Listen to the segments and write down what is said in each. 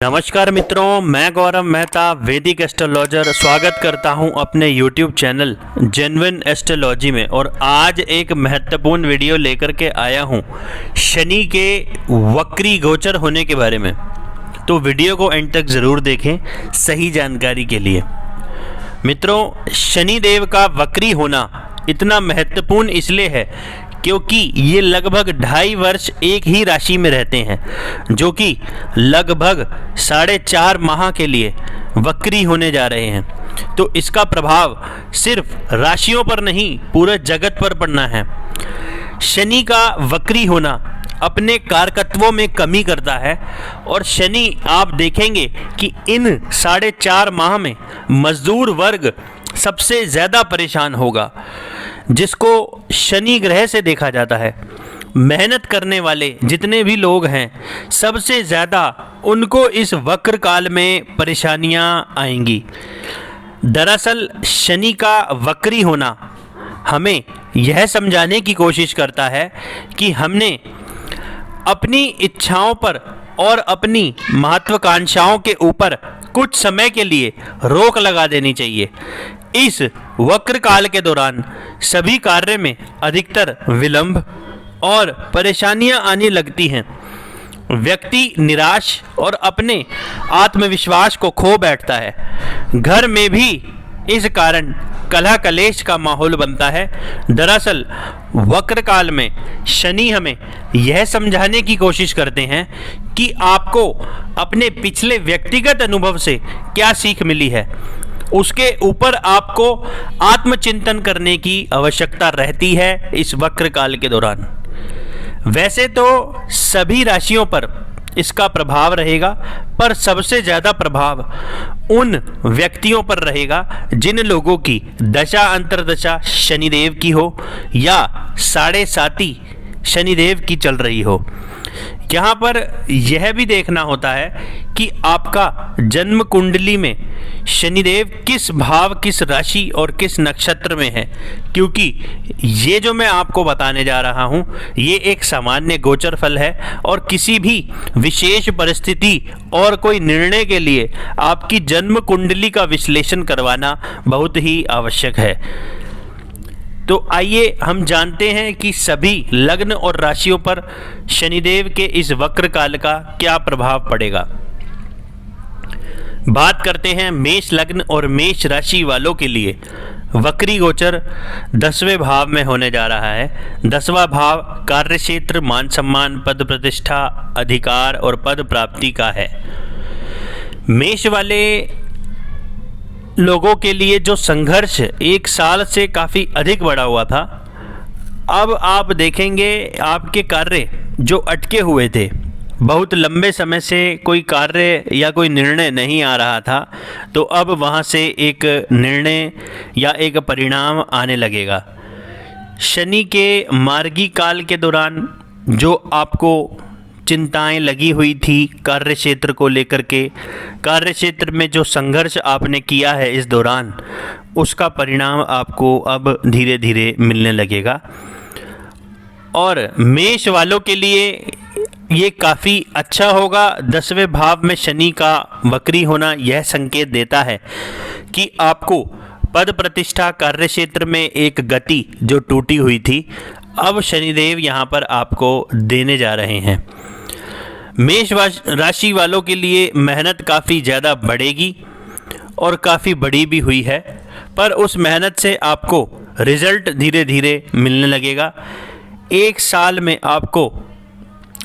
नमस्कार मित्रों, मैं गौरव मेहता वैदिक एस्ट्रोलॉजर स्वागत करता हूं अपने YouTube चैनल जेन्युइन एस्ट्रोलॉजी में। और आज एक महत्वपूर्ण वीडियो लेकर के आया हूं शनि के वक्री गोचर होने के बारे में। तो वीडियो को एंड तक ज़रूर देखें सही जानकारी के लिए। मित्रों, शनि देव का वक्री होना इतना महत्वपूर्ण इसलिए है क्योंकि ये लगभग 2.5 वर्ष एक ही राशि में रहते हैं, जो कि लगभग 4.5 माह के लिए वक्री होने जा रहे हैं। तो इसका प्रभाव सिर्फ राशियों पर नहीं, पूरे जगत पर पड़ना है। शनि का वक्री होना अपने कारकत्वों में कमी करता है और शनि आप देखेंगे कि इन 4.5 माह में मजदूर वर्ग सबसे ज़्यादा परेशान होगा, जिसको शनि ग्रह से देखा जाता है। मेहनत करने वाले जितने भी लोग हैं, सबसे ज़्यादा उनको इस वक्र काल में परेशानियां आएंगी। दरअसल शनि का वक्री होना हमें यह समझाने की कोशिश करता है कि हमने अपनी इच्छाओं पर और अपनी महत्वाकांक्षाओं के ऊपर कुछ समय के लिए रोक लगा देनी चाहिए। इस वक्र काल के दौरान सभी कार्य में अधिकतर विलंब और परेशानियां आने लगती हैं। व्यक्ति निराश और अपने आत्मविश्वास को खो बैठता है। घर में भी इस कारण कलह कलेश का माहौल बनता है। दरअसल वक्र काल में शनि हमें यह समझाने की कोशिश करते हैं कि आपको अपने पिछले व्यक्तिगत अनुभव से क्या सीख मिली है, उसके ऊपर आपको आत्मचिंतन करने की आवश्यकता रहती है इस वक्र काल के दौरान। वैसे तो सभी राशियों पर इसका प्रभाव रहेगा, पर सबसे ज़्यादा प्रभाव उन व्यक्तियों पर रहेगा जिन लोगों की दशा अंतर्दशा शनिदेव की हो या 7.5 शनिदेव की चल रही हो। यहाँ पर यह भी देखना होता है कि आपका जन्म कुंडली में शनिदेव किस भाव, किस राशि और किस नक्षत्र में है, क्योंकि ये जो मैं आपको बताने जा रहा हूँ ये एक सामान्य गोचर फल है और किसी भी विशेष परिस्थिति और कोई निर्णय के लिए आपकी जन्म कुंडली का विश्लेषण करवाना बहुत ही आवश्यक है। तो आइए हम जानते हैं कि सभी लग्न और राशियों पर शनिदेव के इस वक्र काल का क्या प्रभाव पड़ेगा। बात करते हैं मेष लग्न और मेष राशि वालों के लिए। वक्री गोचर 10वें भाव में होने जा रहा है। 10वां भाव कार्य क्षेत्र, मान सम्मान, पद प्रतिष्ठा, अधिकार और पद प्राप्ति का है। मेष वाले लोगों के लिए जो संघर्ष 1 साल से काफ़ी अधिक बढ़ा हुआ था, अब आप देखेंगे आपके कार्य जो अटके हुए थे, बहुत लंबे समय से कोई कार्य या कोई निर्णय नहीं आ रहा था, तो अब वहाँ से एक निर्णय या एक परिणाम आने लगेगा। शनि के मार्गी काल के दौरान जो आपको चिंताएं लगी हुई थी कार्य क्षेत्र को लेकर के, कार्य क्षेत्र में जो संघर्ष आपने किया है इस दौरान, उसका परिणाम आपको अब धीरे धीरे मिलने लगेगा। और मेष वालों के लिए ये काफ़ी अच्छा होगा। 10वें भाव में शनि का वक्री होना यह संकेत देता है कि आपको पद प्रतिष्ठा, कार्य क्षेत्र में एक गति जो टूटी हुई थी, अब शनिदेव यहाँ पर आपको देने जा रहे हैं। मेष राशि वालों के लिए मेहनत काफ़ी ज़्यादा बढ़ेगी और काफ़ी बड़ी भी हुई है, पर उस मेहनत से आपको रिज़ल्ट धीरे धीरे मिलने लगेगा।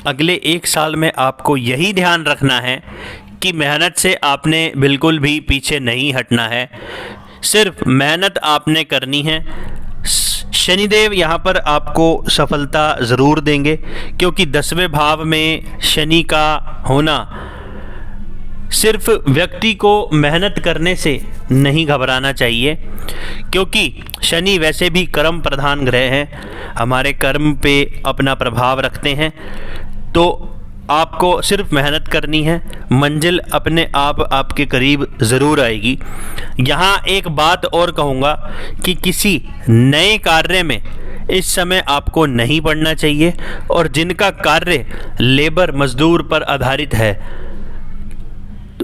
अगले 1 साल में आपको यही ध्यान रखना है कि मेहनत से आपने बिल्कुल भी पीछे नहीं हटना है, सिर्फ मेहनत आपने करनी है। शनिदेव यहाँ पर आपको सफलता ज़रूर देंगे, क्योंकि 10वें भाव में शनि का होना सिर्फ व्यक्ति को मेहनत करने से नहीं घबराना चाहिए, क्योंकि शनि वैसे भी कर्म प्रधान ग्रह हैं, हमारे कर्म पे अपना प्रभाव रखते हैं। तो आपको सिर्फ मेहनत करनी है, मंजिल अपने आप आपके करीब ज़रूर आएगी। यहाँ एक बात और कहूँगा कि किसी नए कार्य में इस समय आपको नहीं पड़ना चाहिए, और जिनका कार्य लेबर मजदूर पर आधारित है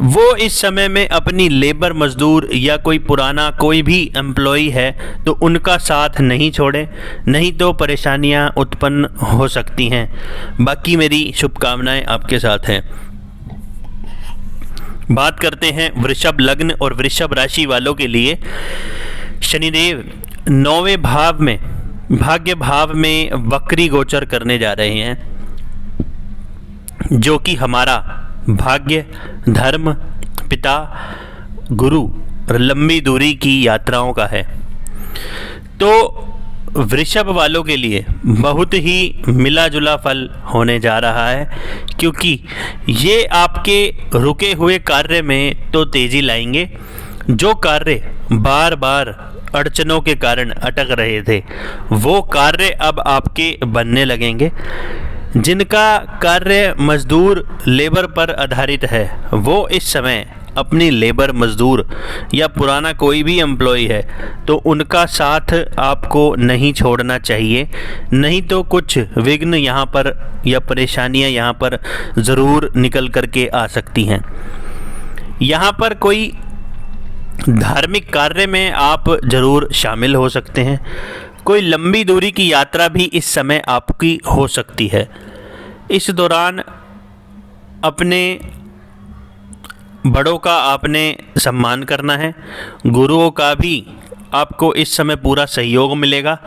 वो इस समय में अपनी लेबर मजदूर या कोई पुराना कोई भी एम्प्लॉई है तो उनका साथ नहीं छोड़ें, नहीं तो परेशानियां उत्पन्न हो सकती हैं। बाकी मेरी शुभकामनाएं आपके साथ हैं। बात करते हैं वृषभ लग्न और वृषभ राशि वालों के लिए। शनिदेव 9वें भाव में, भाग्य भाव में वक्री गोचर करने जा रहे हैं, जो कि हमारा भाग्य, धर्म, पिता, गुरु और लंबी दूरी की यात्राओं का है। तो वृषभ वालों के लिए बहुत ही मिला जुला फल होने जा रहा है, क्योंकि ये आपके रुके हुए कार्य में तो तेज़ी लाएंगे। जो कार्य बार बार अड़चनों के कारण अटक रहे थे वो कार्य अब आपके बनने लगेंगे। जिनका कार्य मजदूर लेबर पर आधारित है वो इस समय अपनी लेबर मजदूर या पुराना कोई भी एम्प्लॉय है तो उनका साथ आपको नहीं छोड़ना चाहिए, नहीं तो कुछ विघ्न यहाँ पर या परेशानियाँ यहाँ पर ज़रूर निकल कर के आ सकती हैं। यहाँ पर कोई धार्मिक कार्य में आप ज़रूर शामिल हो सकते हैं। कोई लंबी दूरी की यात्रा भी इस समय आपकी हो सकती है। इस दौरान अपने बड़ों का आपने सम्मान करना है। गुरुओं का भी आपको इस समय पूरा सहयोग मिलेगा।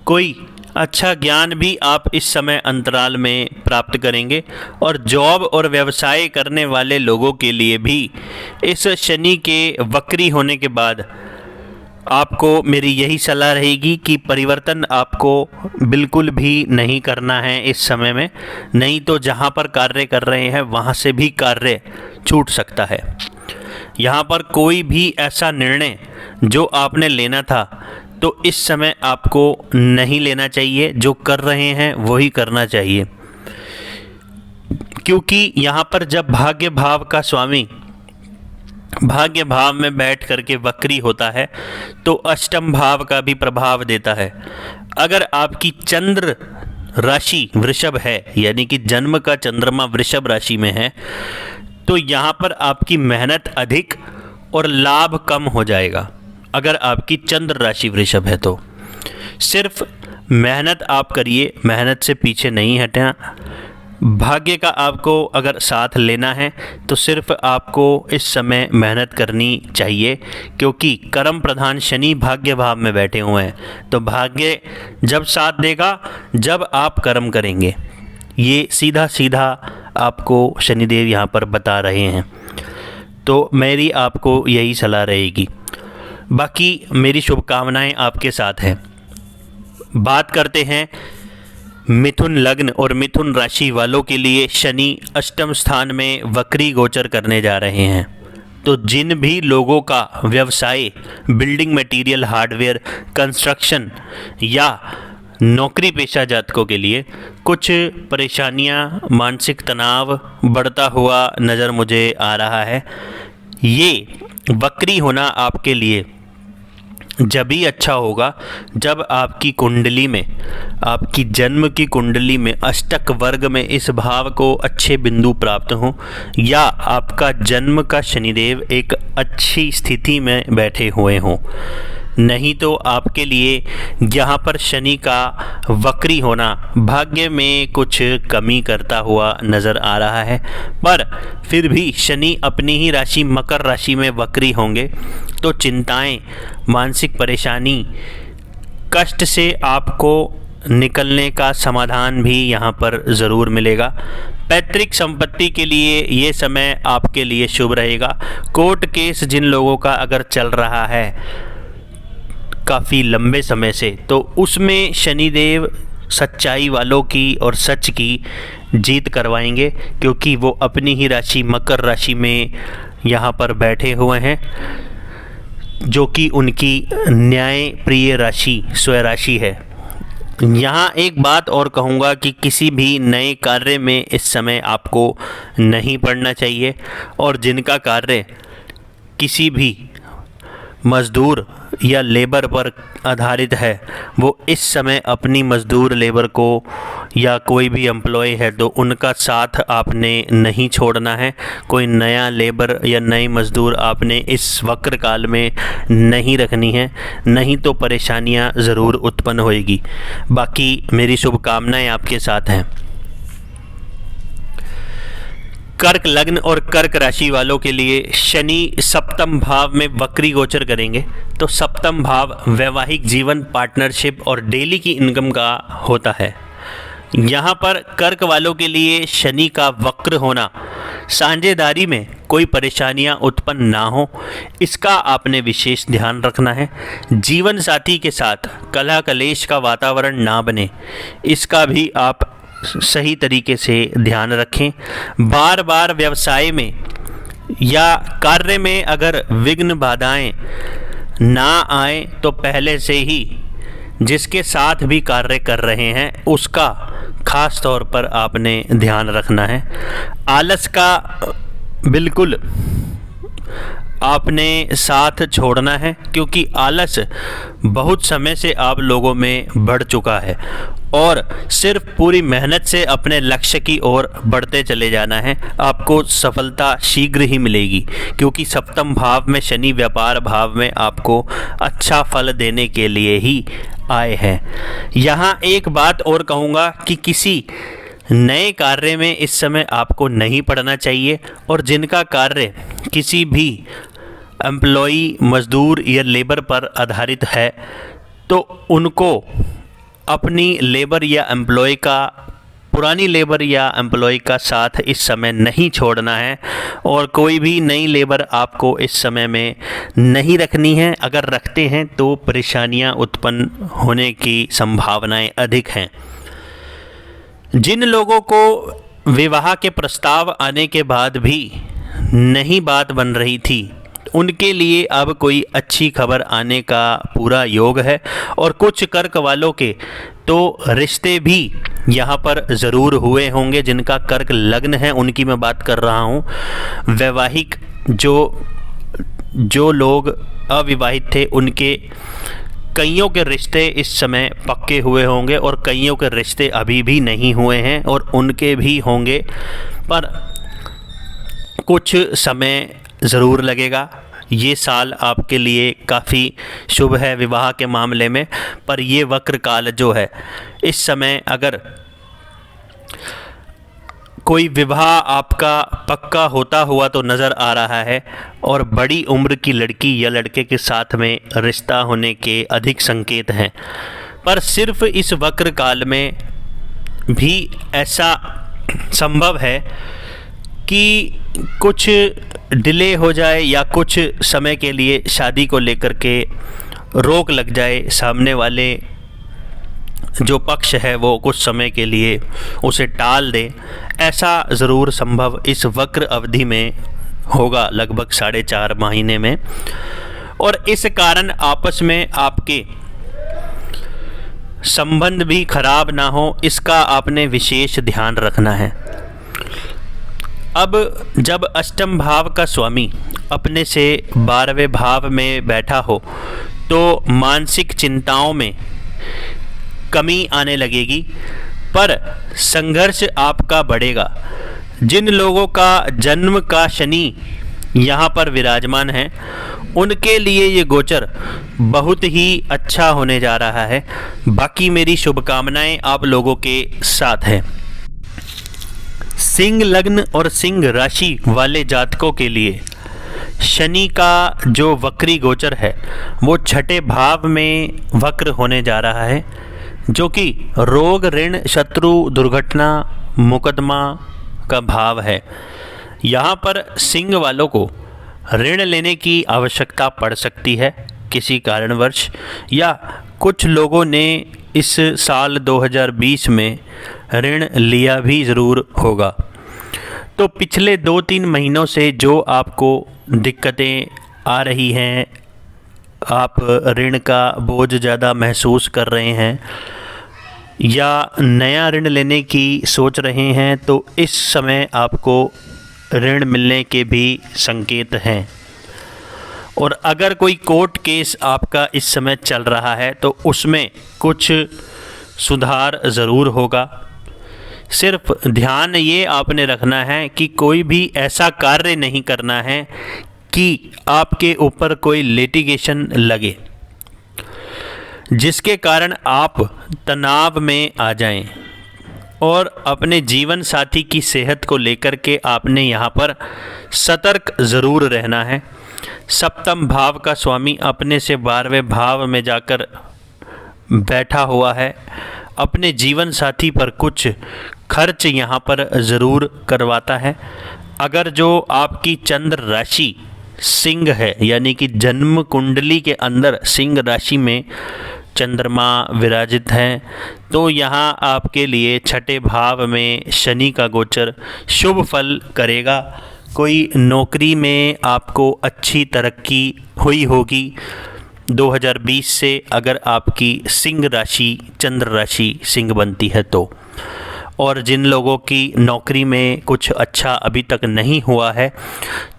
कोई अच्छा ज्ञान भी आप इस समय अंतराल में प्राप्त करेंगे। और जॉब और व्यवसाय करने वाले लोगों के लिए भी इस शनि के वक्री होने के बाद आपको मेरी यही सलाह रहेगी कि परिवर्तन आपको बिल्कुल भी नहीं करना है इस समय में, नहीं तो जहाँ पर कार्य कर रहे हैं वहाँ से भी कार्य छूट सकता है। यहाँ पर कोई भी ऐसा निर्णय जो आपने लेना था तो इस समय आपको नहीं लेना चाहिए। जो कर रहे हैं वही करना चाहिए, क्योंकि यहाँ पर जब भाग्य भाव का स्वामी भाग्य भाव में बैठ करके वक्री होता है तो अष्टम भाव का भी प्रभाव देता है। अगर आपकी चंद्र राशि वृषभ है, यानी कि जन्म का चंद्रमा वृषभ राशि में है, तो यहाँ पर आपकी मेहनत अधिक और लाभ कम हो जाएगा। अगर आपकी चंद्र राशि वृषभ है तो सिर्फ मेहनत आप करिए, मेहनत से पीछे नहीं हटना। भाग्य का आपको अगर साथ लेना है तो सिर्फ आपको इस समय मेहनत करनी चाहिए, क्योंकि कर्म प्रधान शनि भाग्य भाव में बैठे हुए हैं। तो भाग्य जब साथ देगा जब आप कर्म करेंगे, ये सीधा सीधा आपको शनिदेव यहाँ पर बता रहे हैं। तो मेरी आपको यही सलाह रहेगी। बाकी मेरी शुभकामनाएं आपके साथ हैं। बात करते हैं मिथुन लग्न और मिथुन राशि वालों के लिए। शनि अष्टम स्थान में वक्री गोचर करने जा रहे हैं। तो जिन भी लोगों का व्यवसाय बिल्डिंग मटेरियल, हार्डवेयर, कंस्ट्रक्शन या नौकरी पेशा जातकों के लिए कुछ परेशानियां, मानसिक तनाव बढ़ता हुआ नज़र मुझे आ रहा है। ये वक्री होना आपके लिए जब ही अच्छा होगा जब आपकी कुंडली में, आपकी जन्म की कुंडली में अष्टक वर्ग में इस भाव को अच्छे बिंदु प्राप्त हों, या आपका जन्म का शनिदेव एक अच्छी स्थिति में बैठे हुए हों। नहीं तो आपके लिए यहाँ पर शनि का वक्री होना भाग्य में कुछ कमी करता हुआ नज़र आ रहा है। पर फिर भी शनि अपनी ही राशि मकर राशि में वक्री होंगे तो चिंताएं, मानसिक परेशानी, कष्ट से आपको निकलने का समाधान भी यहाँ पर ज़रूर मिलेगा। पैतृक संपत्ति के लिए ये समय आपके लिए शुभ रहेगा। कोर्ट केस जिन लोगों का अगर चल रहा है काफ़ी लंबे समय से, तो उसमें शनिदेव सच्चाई वालों की और सच की जीत करवाएंगे, क्योंकि वो अपनी ही राशि मकर राशि में यहाँ पर बैठे हुए हैं, जो कि उनकी न्याय प्रिय राशि स्वराशि है। यहाँ एक बात और कहूँगा कि किसी भी नए कार्य में इस समय आपको नहीं पड़ना चाहिए। और जिनका कार्य किसी भी मज़दूर या लेबर पर आधारित है वो इस समय अपनी मज़दूर लेबर को या कोई भी एम्प्लॉय है तो उनका साथ आपने नहीं छोड़ना है। कोई नया लेबर या नई मज़दूर आपने इस वक्र काल में नहीं रखनी है, नहीं तो परेशानियां ज़रूर उत्पन्न होएगी। बाकी मेरी शुभकामनाएं आपके साथ हैं। कर्क लग्न और कर्क राशि वालों के लिए शनि सप्तम भाव में वक्री गोचर करेंगे तो सप्तम भाव वैवाहिक जीवन, पार्टनरशिप और डेली की इनकम का होता है। यहाँ पर कर्क वालों के लिए शनि का वक्र होना साझेदारी में कोई परेशानियाँ उत्पन्न ना हो, इसका आपने विशेष ध्यान रखना है। जीवन साथी के साथ कलह कलेश का वातावरण ना बने, इसका भी आप सही तरीके से ध्यान रखें। बार बार व्यवसाय में या कार्य में अगर विघ्न बाधाएं ना आए तो पहले से ही जिसके साथ भी कार्य कर रहे हैं उसका खास तौर पर आपने ध्यान रखना है। आलस का बिल्कुल आपने साथ छोड़ना है, क्योंकि आलस बहुत समय से आप लोगों में बढ़ चुका है और सिर्फ पूरी मेहनत से अपने लक्ष्य की ओर बढ़ते चले जाना है। आपको सफलता शीघ्र ही मिलेगी, क्योंकि सप्तम भाव में शनि व्यापार भाव में आपको अच्छा फल देने के लिए ही आए हैं। यहाँ एक बात और कहूँगा कि किसी नए कार्य में इस समय आपको नहीं पड़ना चाहिए, और जिनका कार्य किसी भी एम्प्लॉई, मज़दूर या लेबर पर आधारित है तो उनको अपनी लेबर या एम्प्लॉय का, पुरानी लेबर या एम्प्लॉय का साथ इस समय नहीं छोड़ना है, और कोई भी नई लेबर आपको इस समय में नहीं रखनी है। अगर रखते हैं तो परेशानियां उत्पन्न होने की संभावनाएं अधिक हैं। जिन लोगों को विवाह के प्रस्ताव आने के बाद भी नहीं बात बन रही थी, उनके लिए अब कोई अच्छी खबर आने का पूरा योग है। और कुछ कर्क वालों के तो रिश्ते भी यहाँ पर ज़रूर हुए होंगे। जिनका कर्क लग्न है उनकी मैं बात कर रहा हूँ। वैवाहिक जो लोग अविवाहित थे उनके कईयों के रिश्ते इस समय पक्के हुए होंगे और कईयों के रिश्ते अभी भी नहीं हुए हैं और उनके भी होंगे, पर कुछ समय ज़रूर लगेगा। ये साल आपके लिए काफ़ी शुभ है विवाह के मामले में, पर ये वक्र काल जो है इस समय अगर कोई विवाह आपका पक्का होता हुआ तो नज़र आ रहा है और बड़ी उम्र की लड़की या लड़के के साथ में रिश्ता होने के अधिक संकेत हैं। पर सिर्फ इस वक्र काल में भी ऐसा संभव है कि कुछ डिले हो जाए या कुछ समय के लिए शादी को लेकर के रोक लग जाए। सामने वाले जो पक्ष है वो कुछ समय के लिए उसे टाल दे, ऐसा ज़रूर संभव इस वक्र अवधि में होगा, लगभग 4.5 महीने में। और इस कारण आपस में आपके संबंध भी खराब ना हो, इसका आपने विशेष ध्यान रखना है। अब जब अष्टम भाव का स्वामी अपने से 12वें भाव में बैठा हो तो मानसिक चिंताओं में कमी आने लगेगी, पर संघर्ष आपका बढ़ेगा। जिन लोगों का जन्म का शनि यहाँ पर विराजमान है उनके लिए ये गोचर बहुत ही अच्छा होने जा रहा है। बाकी मेरी शुभकामनाएं आप लोगों के साथ हैं। सिंह लग्न और सिंह राशि वाले जातकों के लिए शनि का जो वक्री गोचर है वो 6ठे भाव में वक्र होने जा रहा है, जो कि रोग, ऋण, शत्रु, दुर्घटना, मुकदमा का भाव है। यहाँ पर सिंह वालों को ऋण लेने की आवश्यकता पड़ सकती है किसी कारणवश, या कुछ लोगों ने इस साल 2020 में ऋण लिया भी ज़रूर होगा। तो पिछले 2-3 महीनों से जो आपको दिक्कतें आ रही हैं, आप ऋण का बोझ ज़्यादा महसूस कर रहे हैं या नया ऋण लेने की सोच रहे हैं, तो इस समय आपको ऋण मिलने के भी संकेत हैं। और अगर कोई कोर्ट केस आपका इस समय चल रहा है तो उसमें कुछ सुधार ज़रूर होगा। सिर्फ ध्यान ये आपने रखना है कि कोई भी ऐसा कार्य नहीं करना है कि आपके ऊपर कोई लिटिगेशन लगे जिसके कारण आप तनाव में आ जाएं। और अपने जीवन साथी की सेहत को लेकर के आपने यहाँ पर सतर्क ज़रूर रहना है। सप्तम भाव का स्वामी अपने से 12वें भाव में जाकर बैठा हुआ है। अपने जीवन साथी पर कुछ खर्च यहाँ पर ज़रूर करवाता है। अगर जो आपकी चंद्र राशि सिंह है, यानी कि जन्म कुंडली के अंदर सिंह राशि में चंद्रमा विराजित हैं, तो यहाँ आपके लिए छठे भाव में शनि का गोचर शुभ फल करेगा। कोई नौकरी में आपको अच्छी तरक्की हुई होगी 2020 से, अगर आपकी सिंह राशि चंद्र राशि सिंह बनती है तो। और जिन लोगों की नौकरी में कुछ अच्छा अभी तक नहीं हुआ है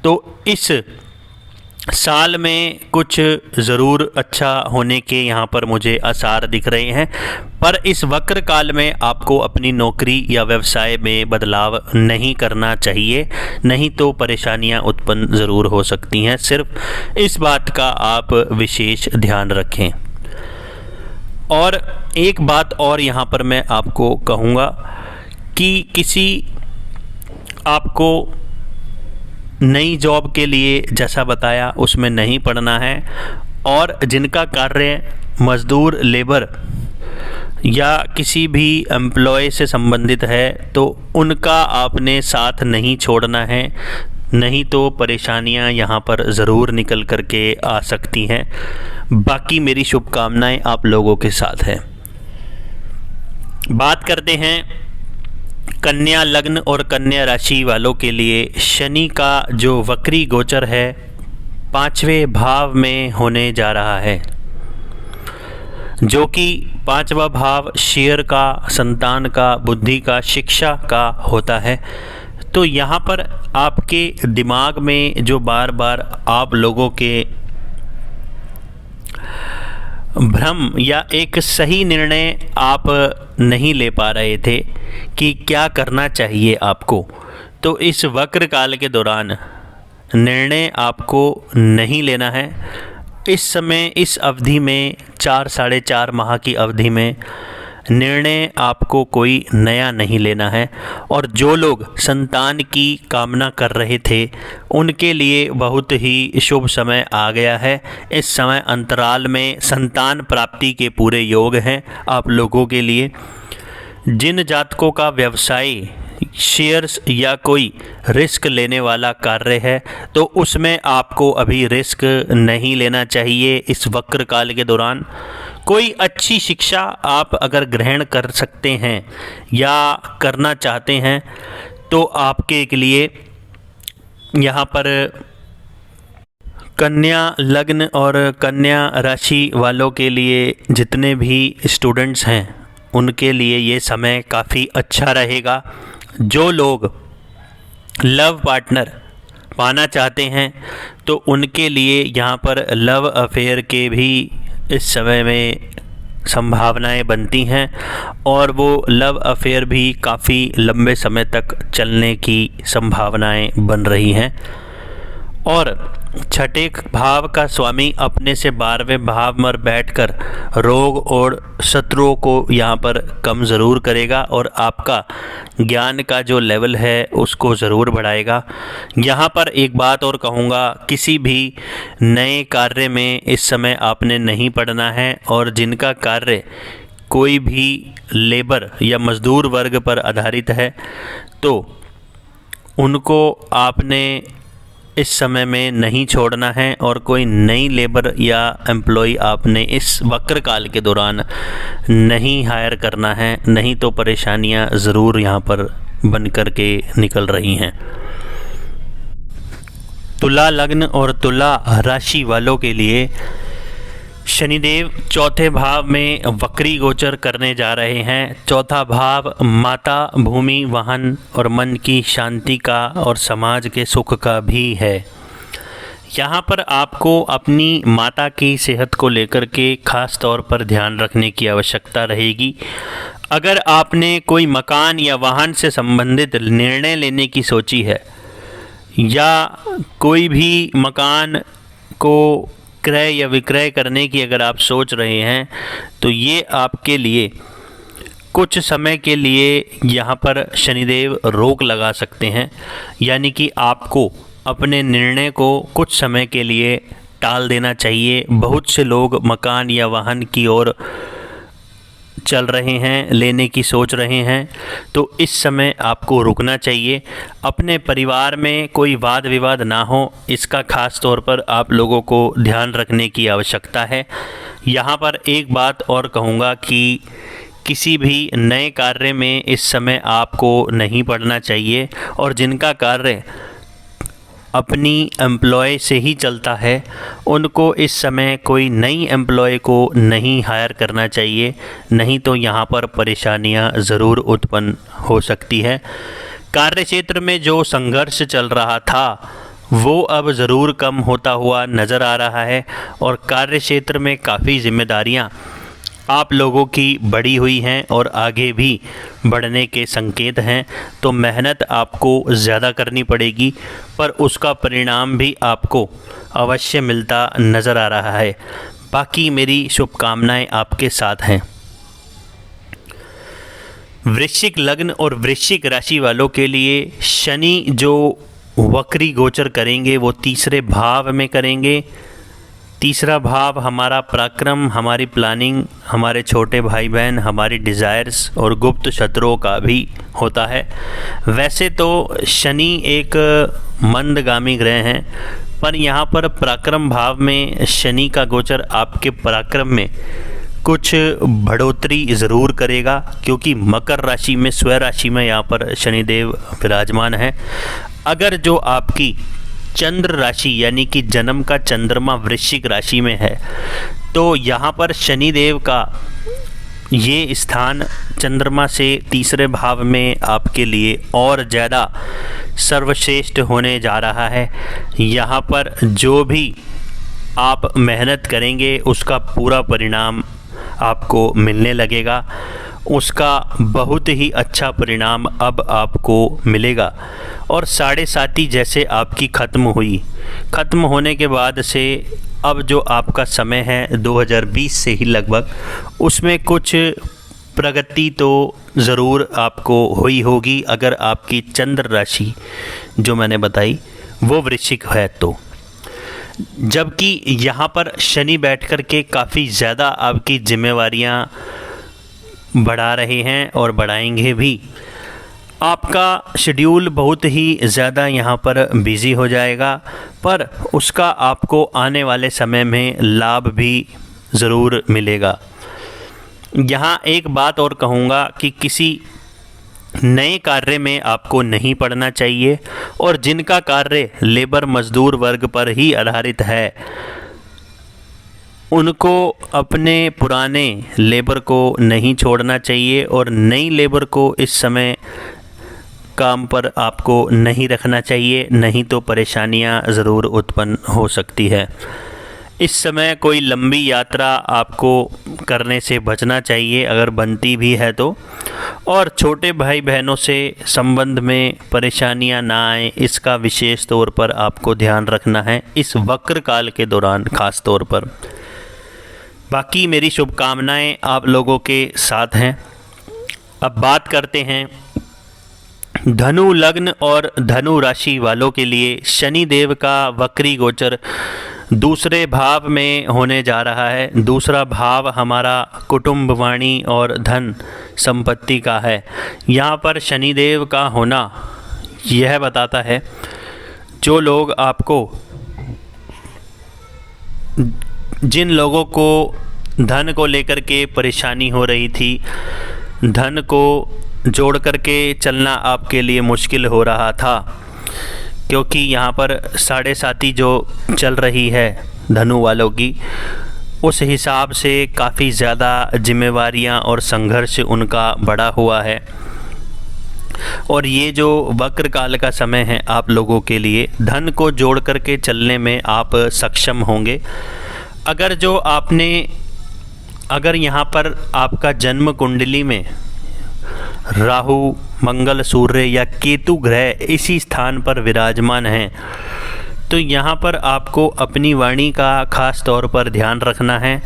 तो इस साल में कुछ ज़रूर अच्छा होने के यहाँ पर मुझे आसार दिख रहे हैं। पर इस वक्र काल में आपको अपनी नौकरी या व्यवसाय में बदलाव नहीं करना चाहिए, नहीं तो परेशानियाँ उत्पन्न ज़रूर हो सकती हैं। सिर्फ इस बात का आप विशेष ध्यान रखें। और एक बात और यहाँ पर मैं आपको कहूँगा कि किसी आपको नई जॉब के लिए जैसा बताया उसमें नहीं पढ़ना है। और जिनका कार्य मज़दूर लेबर या किसी भी एम्प्लॉय से संबंधित है तो उनका आपने साथ नहीं छोड़ना है, नहीं तो परेशानियां यहाँ पर ज़रूर निकल कर के आ सकती हैं। बाकी मेरी शुभकामनाएं आप लोगों के साथ हैं। बात करते हैं कन्या लग्न और कन्या राशि वालों के लिए। शनि का जो वक्री गोचर है 5वें भाव में होने जा रहा है, जो कि 5वां भाव शेयर का, संतान का, बुद्धि का, शिक्षा का होता है। तो यहाँ पर आपके दिमाग में जो बार बार आप लोगों के भ्रम या एक सही निर्णय आप नहीं ले पा रहे थे कि क्या करना चाहिए आपको, तो इस वक्र काल के दौरान निर्णय आपको नहीं लेना है। इस समय इस अवधि में 4 साढ़े 4 माह की अवधि में निर्णय आपको कोई नया नहीं लेना है। और जो लोग संतान की कामना कर रहे थे उनके लिए बहुत ही शुभ समय आ गया है। इस समय अंतराल में संतान प्राप्ति के पूरे योग हैं आप लोगों के लिए। जिन जातकों का व्यवसाय शेयर्स या कोई रिस्क लेने वाला कार्य है तो उसमें आपको अभी रिस्क नहीं लेना चाहिए इस वक्र काल के दौरान। कोई अच्छी शिक्षा आप अगर ग्रहण कर सकते हैं या करना चाहते हैं तो आपके के लिए यहाँ पर कन्या लग्न और कन्या राशि वालों के लिए जितने भी स्टूडेंट्स हैं उनके लिए ये समय काफ़ी अच्छा रहेगा। जो लोग लव पार्टनर पाना चाहते हैं तो उनके लिए यहाँ पर लव अफेयर के भी इस समय में संभावनाएं बनती हैं और वो लव अफेयर भी काफ़ी लंबे समय तक चलने की संभावनाएं बन रही हैं। और छठे भाव का स्वामी अपने से 12वें भाव में बैठकर रोग और शत्रुओं को यहाँ पर कम ज़रूर करेगा और आपका ज्ञान का जो लेवल है उसको ज़रूर बढ़ाएगा। यहाँ पर एक बात और कहूँगा, किसी भी नए कार्य में इस समय आपने नहीं पड़ना है। और जिनका कार्य कोई भी लेबर या मज़दूर वर्ग पर आधारित है तो उनको आपने इस समय में नहीं छोड़ना है और कोई नई लेबर या एम्प्लॉय आपने इस वक्र काल के दौरान नहीं हायर करना है, नहीं तो परेशानियां ज़रूर यहाँ पर बन कर के निकल रही हैं। तुला लग्न और तुला राशि वालों के लिए शनिदेव चौथे भाव में वक्री गोचर करने जा रहे हैं। चौथा भाव माता, भूमि, वाहन और मन की शांति का और समाज के सुख का भी है। यहाँ पर आपको अपनी माता की सेहत को लेकर के ख़ास तौर पर ध्यान रखने की आवश्यकता रहेगी। अगर आपने कोई मकान या वाहन से संबंधित निर्णय लेने की सोची है या कोई भी मकान को क्रय या विक्रय करने की अगर आप सोच रहे हैं तो ये आपके लिए कुछ समय के लिए यहाँ पर शनिदेव रोक लगा सकते हैं, यानी कि आपको अपने निर्णय को कुछ समय के लिए टाल देना चाहिए। बहुत से लोग मकान या वाहन की ओर चल रहे हैं, लेने की सोच रहे हैं, तो इस समय आपको रुकना चाहिए। अपने परिवार में कोई वाद विवाद ना हो, इसका ख़ास तौर पर आप लोगों को ध्यान रखने की आवश्यकता है। यहाँ पर एक बात और कहूँगा कि किसी भी नए कार्य में इस समय आपको नहीं पड़ना चाहिए, और जिनका कार्य अपनी एम्प्लॉय से ही चलता है उनको इस समय कोई नई एम्प्लॉय को नहीं हायर करना चाहिए, नहीं तो यहाँ पर परेशानियाँ ज़रूर उत्पन्न हो सकती है। कार्य क्षेत्र में जो संघर्ष चल रहा था वो अब ज़रूर कम होता हुआ नज़र आ रहा है, और कार्य क्षेत्र में काफ़ी जिम्मेदारियाँ आप लोगों की बढ़ी हुई हैं और आगे भी बढ़ने के संकेत हैं। तो मेहनत आपको ज़्यादा करनी पड़ेगी, पर उसका परिणाम भी आपको अवश्य मिलता नज़र आ रहा है। बाकी मेरी शुभकामनाएं आपके साथ हैं। वृश्चिक लग्न और वृश्चिक राशि वालों के लिए शनि जो वक्री गोचर करेंगे वो तीसरे भाव में करेंगे। तीसरा भाव हमारा पराक्रम, हमारी प्लानिंग, हमारे छोटे भाई बहन, हमारी डिज़ायर्स और गुप्त शत्रुओं का भी होता है। वैसे तो शनि एक मंदगामी ग्रह हैं, पर यहाँ पर पराक्रम भाव में शनि का गोचर आपके पराक्रम में कुछ बढ़ोतरी ज़रूर करेगा, क्योंकि मकर राशि में स्वयं राशि में यहाँ पर शनिदेव विराजमान है। अगर जो आपकी चंद्र राशि यानी कि जन्म का चंद्रमा वृश्चिक राशि में है तो यहाँ पर शनिदेव का ये स्थान चंद्रमा से तीसरे भाव में आपके लिए और ज़्यादा सर्वश्रेष्ठ होने जा रहा है। यहाँ पर जो भी आप मेहनत करेंगे उसका पूरा परिणाम आपको मिलने लगेगा, उसका बहुत ही अच्छा परिणाम अब आपको मिलेगा। और 7.5 जैसे आपकी ख़त्म होने के बाद से अब जो आपका समय है 2020 से ही लगभग, उसमें कुछ प्रगति तो ज़रूर आपको हुई होगी अगर आपकी चंद्र राशि जो मैंने बताई वो वृश्चिक है तो। जबकि यहाँ पर शनि बैठ कर के काफ़ी ज़्यादा आपकी जिम्मेवारियाँ बढ़ा रहे हैं और बढ़ाएंगे भी। आपका शेड्यूल बहुत ही ज़्यादा यहाँ पर बिज़ी हो जाएगा, पर उसका आपको आने वाले समय में लाभ भी ज़रूर मिलेगा। यहाँ एक बात और कहूँगा कि किसी नए कार्य में आपको नहीं पड़ना चाहिए, और जिनका कार्य लेबर मजदूर वर्ग पर ही आधारित है उनको अपने पुराने लेबर को नहीं छोड़ना चाहिए, और नई लेबर को इस समय काम पर आपको नहीं रखना चाहिए, नहीं तो परेशानियां ज़रूर उत्पन्न हो सकती है। इस समय कोई लंबी यात्रा आपको करने से बचना चाहिए अगर बनती भी है तो, और छोटे भाई बहनों से संबंध में परेशानियां ना आए इसका विशेष तौर पर आपको ध्यान रखना है इस वक्र काल के दौरान ख़ास तौर पर। बाकी मेरी शुभकामनाएं आप लोगों के साथ हैं। अब बात करते हैं धनु लग्न और धनु राशि वालों के लिए शनि देव का वक्री गोचर दूसरे भाव में होने जा रहा है। दूसरा भाव हमारा कुटुंब वाणी और धन संपत्ति का है। यहाँ पर शनि देव का होना यह बताता है जो लोग आपको, जिन लोगों को धन को लेकर के परेशानी हो रही थी, धन को जोड़ करके चलना आपके लिए मुश्किल हो रहा था, क्योंकि यहाँ पर 7.5 जो चल रही है धनु वालों की, उस हिसाब से काफ़ी ज़्यादा जिम्मेवारियाँ और संघर्ष उनका बढ़ा हुआ है। और ये जो वक्र काल का समय है आप लोगों के लिए धन को जोड़ करके चलने में आप सक्षम होंगे। अगर यहाँ पर आपका जन्म कुंडली में राहु, मंगल, सूर्य या केतु ग्रह इसी स्थान पर विराजमान हैं, तो यहाँ पर आपको अपनी वाणी का खास तौर पर ध्यान रखना है।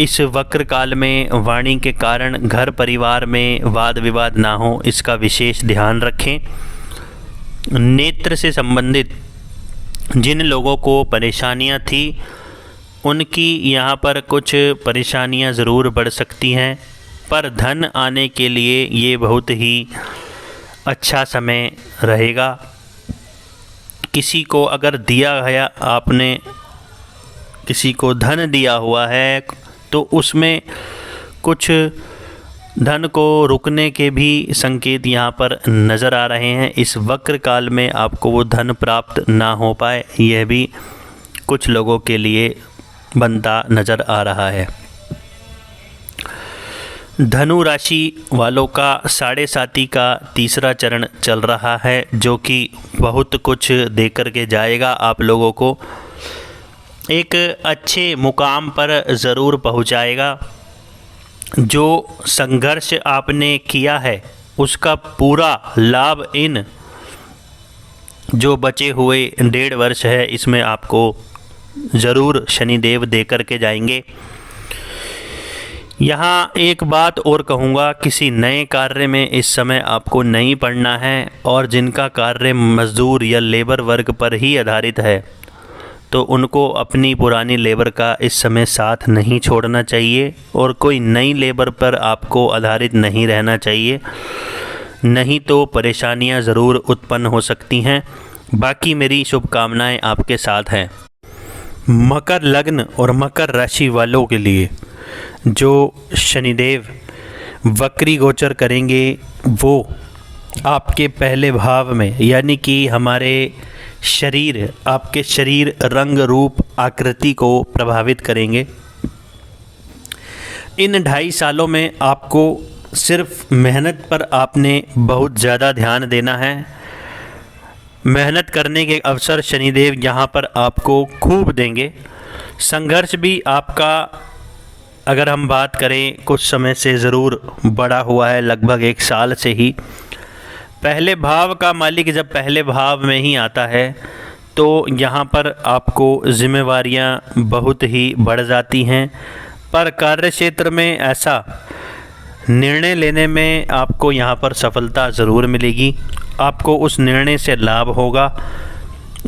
इस वक्र काल में वाणी के कारण घर परिवार में वाद विवाद ना हो, इसका विशेष ध्यान रखें। नेत्र से संबंधित जिन लोगों को परेशानियां थी उनकी यहाँ पर कुछ परेशानियां ज़रूर बढ़ सकती हैं, पर धन आने के लिए ये बहुत ही अच्छा समय रहेगा। किसी को अगर दिया गया, आपने किसी को धन दिया हुआ है तो उसमें कुछ धन को रुकने के भी संकेत यहाँ पर नज़र आ रहे हैं। इस वक्र काल में आपको वो धन प्राप्त ना हो पाए, यह भी कुछ लोगों के लिए बनता नज़र आ रहा है। धनु राशि वालों का साढ़े साती का तीसरा चरण चल रहा है, जो कि बहुत कुछ दे कर के जाएगा। आप लोगों को एक अच्छे मुकाम पर ज़रूर पहुंचाएगा। जो संघर्ष आपने किया है उसका पूरा लाभ इन जो बचे हुए 1.5 वर्ष है इसमें आपको ज़रूर शनिदेव दे कर के जाएंगे। यहाँ एक बात और कहूँगा, किसी नए कार्य में इस समय आपको नहीं पड़ना है, और जिनका कार्य मजदूर या लेबर वर्ग पर ही आधारित है तो उनको अपनी पुरानी लेबर का इस समय साथ नहीं छोड़ना चाहिए, और कोई नई लेबर पर आपको आधारित नहीं रहना चाहिए, नहीं तो परेशानियां ज़रूर उत्पन्न हो सकती हैं। बाकी मेरी शुभकामनाएं आपके साथ हैं। मकर लग्न और मकर राशि वालों के लिए जो शनिदेव वक्री गोचर करेंगे वो आपके पहले भाव में, यानी कि हमारे शरीर, आपके शरीर, रंग, रूप, आकृति को प्रभावित करेंगे। इन 2.5 सालों में आपको सिर्फ मेहनत पर आपने बहुत ज़्यादा ध्यान देना है। मेहनत करने के अवसर शनिदेव यहाँ पर आपको खूब देंगे। संघर्ष भी आपका, अगर हम बात करें, कुछ समय से ज़रूर बढ़ा हुआ है, लगभग 1 साल से ही। पहले भाव का मालिक जब पहले भाव में ही आता है तो यहाँ पर आपको जिम्मेवारियाँ बहुत ही बढ़ जाती हैं, पर कार्य क्षेत्र में ऐसा निर्णय लेने में आपको यहाँ पर सफलता ज़रूर मिलेगी। आपको उस निर्णय से लाभ होगा।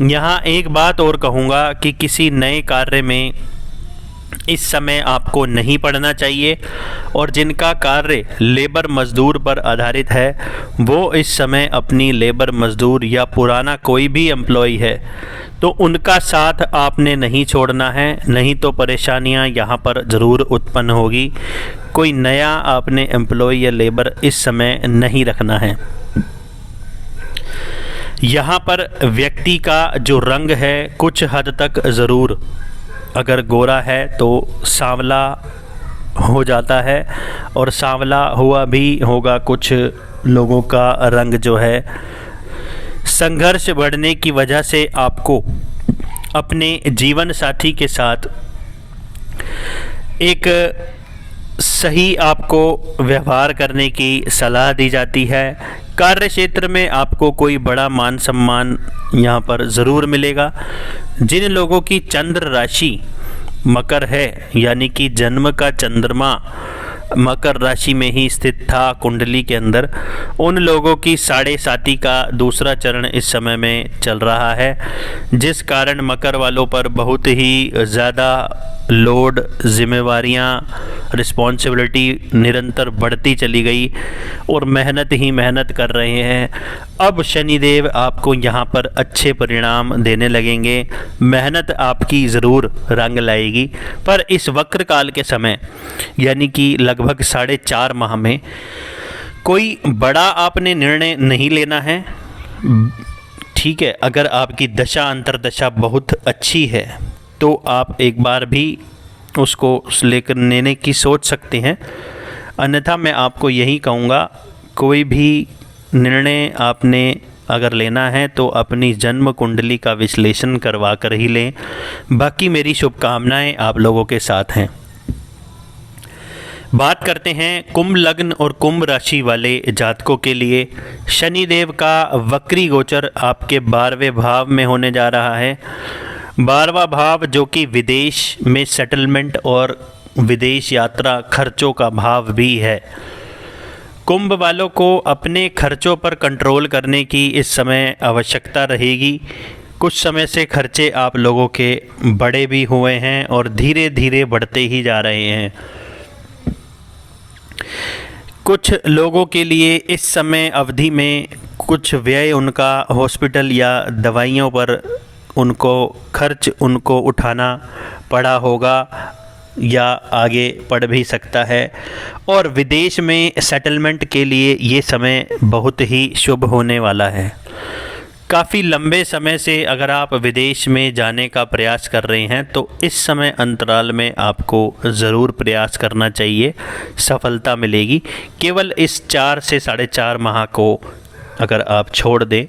यहाँ एक बात और कहूँगा कि किसी नए कार्य में इस समय आपको नहीं पड़ना चाहिए, और जिनका कार्य लेबर मजदूर पर आधारित है वो इस समय अपनी लेबर मजदूर या पुराना कोई भी एम्प्लॉय है तो उनका साथ आपने नहीं छोड़ना है, नहीं तो परेशानियां यहाँ पर ज़रूर उत्पन्न होगी। कोई नया आपने एम्प्लॉय या लेबर इस समय नहीं रखना है। यहाँ पर व्यक्ति का जो रंग है कुछ हद तक ज़रूर, अगर गोरा है तो सांवला हो जाता है, और सांवला हुआ भी होगा कुछ लोगों का रंग जो है। संघर्ष बढ़ने की वजह से आपको अपने जीवन साथी के साथ एक सही आपको व्यवहार करने की सलाह दी जाती है। कार्य क्षेत्र में आपको कोई बड़ा मान सम्मान यहाँ पर ज़रूर मिलेगा। जिन लोगों की चंद्र राशि मकर है, यानी कि जन्म का चंद्रमा मकर राशि में ही स्थित था कुंडली के अंदर, उन लोगों की साढ़े साती का दूसरा चरण इस समय में चल रहा है, जिस कारण मकर वालों पर बहुत ही ज़्यादा लोड, जिम्मेवारियाँ, रिस्पॉन्सिबिलिटी निरंतर बढ़ती चली गई और मेहनत ही मेहनत कर रहे हैं। अब शनिदेव आपको यहाँ पर अच्छे परिणाम देने लगेंगे। मेहनत आपकी ज़रूर रंग लाएगी, पर इस वक्र काल के समय यानी कि लगभग 4.5 माह में कोई बड़ा आपने निर्णय नहीं लेना है। ठीक है, अगर आपकी दशा अंतर्दशा बहुत अच्छी है तो आप एक बार भी उसको लेकर लेने की सोच सकते हैं। अन्यथा मैं आपको यही कहूँगा, कोई भी निर्णय आपने अगर लेना है तो अपनी जन्म कुंडली का विश्लेषण करवा कर ही लें। बाकी मेरी शुभकामनाएं आप लोगों के साथ हैं। बात करते हैं कुंभ लग्न और कुंभ राशि वाले जातकों के लिए। शनिदेव का वक्री गोचर आपके 12वें भाव में होने जा रहा है। 12वां भाव जो कि विदेश में सेटलमेंट और विदेश यात्रा खर्चों का भाव भी है। कुंभ वालों को अपने खर्चों पर कंट्रोल करने की इस समय आवश्यकता रहेगी। कुछ समय से खर्चे आप लोगों के बड़े भी हुए हैं और धीरे धीरे बढ़ते ही जा रहे हैं। कुछ लोगों के लिए इस समय अवधि में कुछ व्यय उनका हॉस्पिटल या दवाइयों पर खर्च उनको उठाना पड़ा होगा या आगे पड़ भी सकता है। और विदेश में सेटलमेंट के लिए ये समय बहुत ही शुभ होने वाला है। काफ़ी लंबे समय से अगर आप विदेश में जाने का प्रयास कर रहे हैं तो इस समय अंतराल में आपको ज़रूर प्रयास करना चाहिए, सफलता मिलेगी। केवल इस 4 से 4.5 माह को अगर आप छोड़ दें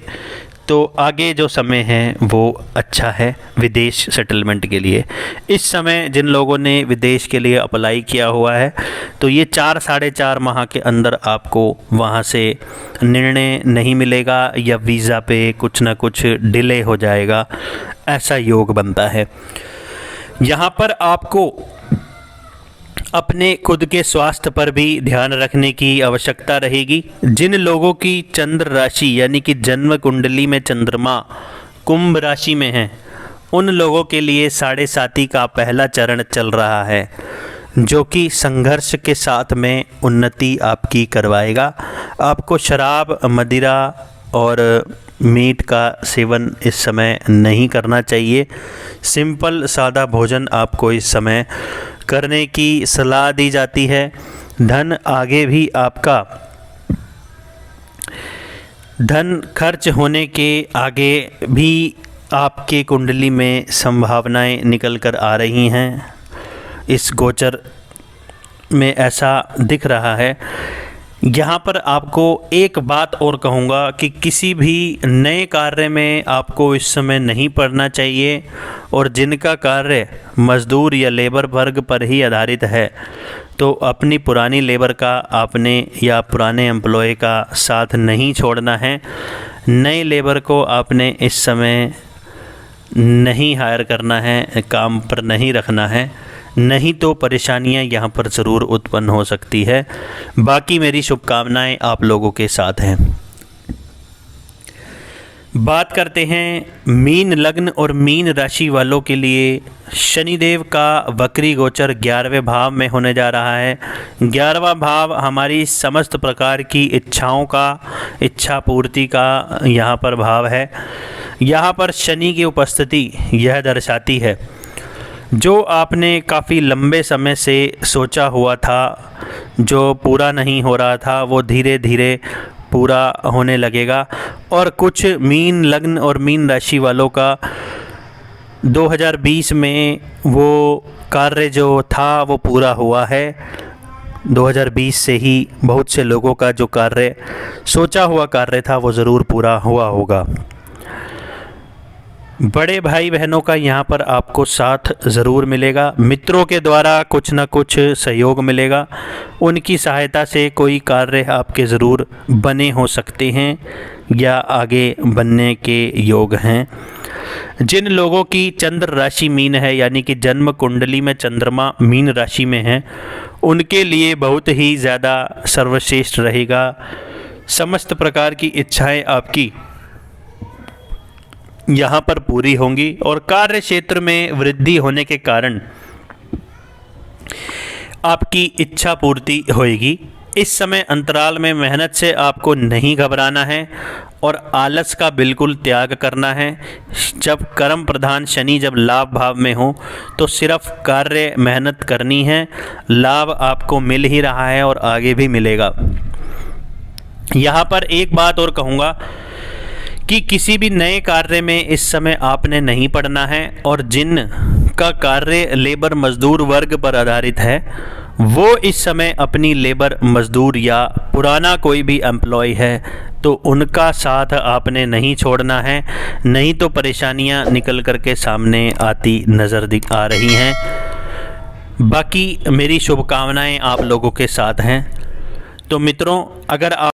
तो आगे जो समय है वो अच्छा है विदेश सेटलमेंट के लिए। इस समय जिन लोगों ने विदेश के लिए अप्लाई किया हुआ है तो ये 4-4.5 माह के अंदर आपको वहाँ से निर्णय नहीं मिलेगा या वीज़ा पे कुछ ना कुछ डिले हो जाएगा, ऐसा योग बनता है। यहाँ पर आपको अपने खुद के स्वास्थ्य पर भी ध्यान रखने की आवश्यकता रहेगी। जिन लोगों की चंद्र राशि यानी कि जन्म कुंडली में चंद्रमा कुंभ राशि में है उन लोगों के लिए 7.5 का पहला चरण चल रहा है जो कि संघर्ष के साथ में उन्नति आपकी करवाएगा। आपको शराब, मदिरा और मीट का सेवन इस समय नहीं करना चाहिए। सिंपल सादा भोजन आपको इस समय करने की सलाह दी जाती है। धन आगे भी आपका धन खर्च होने के आगे भी आपके कुंडली में संभावनाएं निकल कर आ रही हैं। इस गोचर में ऐसा दिख रहा है। यहाँ पर आपको एक बात और कहूँगा कि किसी भी नए कार्य में आपको इस समय नहीं पड़ना चाहिए और जिनका कार्य मजदूर या लेबर वर्ग पर ही आधारित है तो अपनी पुरानी लेबर का आपने या पुराने एम्प्लॉय का साथ नहीं छोड़ना है। नए लेबर को आपने इस समय नहीं हायर करना है, काम पर नहीं रखना है, नहीं तो परेशानियां यहाँ पर ज़रूर उत्पन्न हो सकती है। बाकी मेरी शुभकामनाएं आप लोगों के साथ हैं। बात करते हैं मीन लग्न और मीन राशि वालों के लिए। शनिदेव का वक्री गोचर 11वें भाव में होने जा रहा है। 11वां भाव हमारी समस्त प्रकार की इच्छाओं का, इच्छा पूर्ति का यहाँ पर भाव है। यहाँ पर शनि की उपस्थिति यह दर्शाती है जो आपने काफ़ी लंबे समय से सोचा हुआ था, जो पूरा नहीं हो रहा था, वो धीरे धीरे पूरा होने लगेगा। और कुछ मीन लग्न और मीन राशि वालों का 2020 में वो कार्य जो था वो पूरा हुआ है। 2020 से ही बहुत से लोगों का जो कार्य, सोचा हुआ कार्य था वो ज़रूर पूरा हुआ होगा। बड़े भाई बहनों का यहाँ पर आपको साथ ज़रूर मिलेगा। मित्रों के द्वारा कुछ ना कुछ सहयोग मिलेगा। उनकी सहायता से कोई कार्य आपके ज़रूर बने हो सकते हैं या आगे बनने के योग हैं। जिन लोगों की चंद्र राशि मीन है यानी कि जन्म कुंडली में चंद्रमा मीन राशि में है उनके लिए बहुत ही ज़्यादा सर्वश्रेष्ठ रहेगा। समस्त प्रकार की इच्छाएं आपकी यहाँ पर पूरी होंगी और कार्य क्षेत्र में वृद्धि होने के कारण आपकी इच्छा पूर्ति होएगी। इस समय अंतराल में मेहनत से आपको नहीं घबराना है और आलस का बिल्कुल त्याग करना है। जब कर्म प्रधान शनि जब लाभ भाव में हो तो सिर्फ कार्य मेहनत करनी है। लाभ आपको मिल ही रहा है और आगे भी मिलेगा। यहाँ पर एक बात और कहूँगा कि किसी भी नए कार्य में इस समय आपने नहीं पड़ना है और जिन का कार्य लेबर मजदूर वर्ग पर आधारित है वो इस समय अपनी लेबर मजदूर या पुराना कोई भी एम्प्लॉय है तो उनका साथ आपने नहीं छोड़ना है, नहीं तो परेशानियां निकल कर के सामने आती नज़र आ रही हैं। बाकी मेरी शुभकामनाएं आप लोगों के साथ हैं। तो मित्रों, अगर आप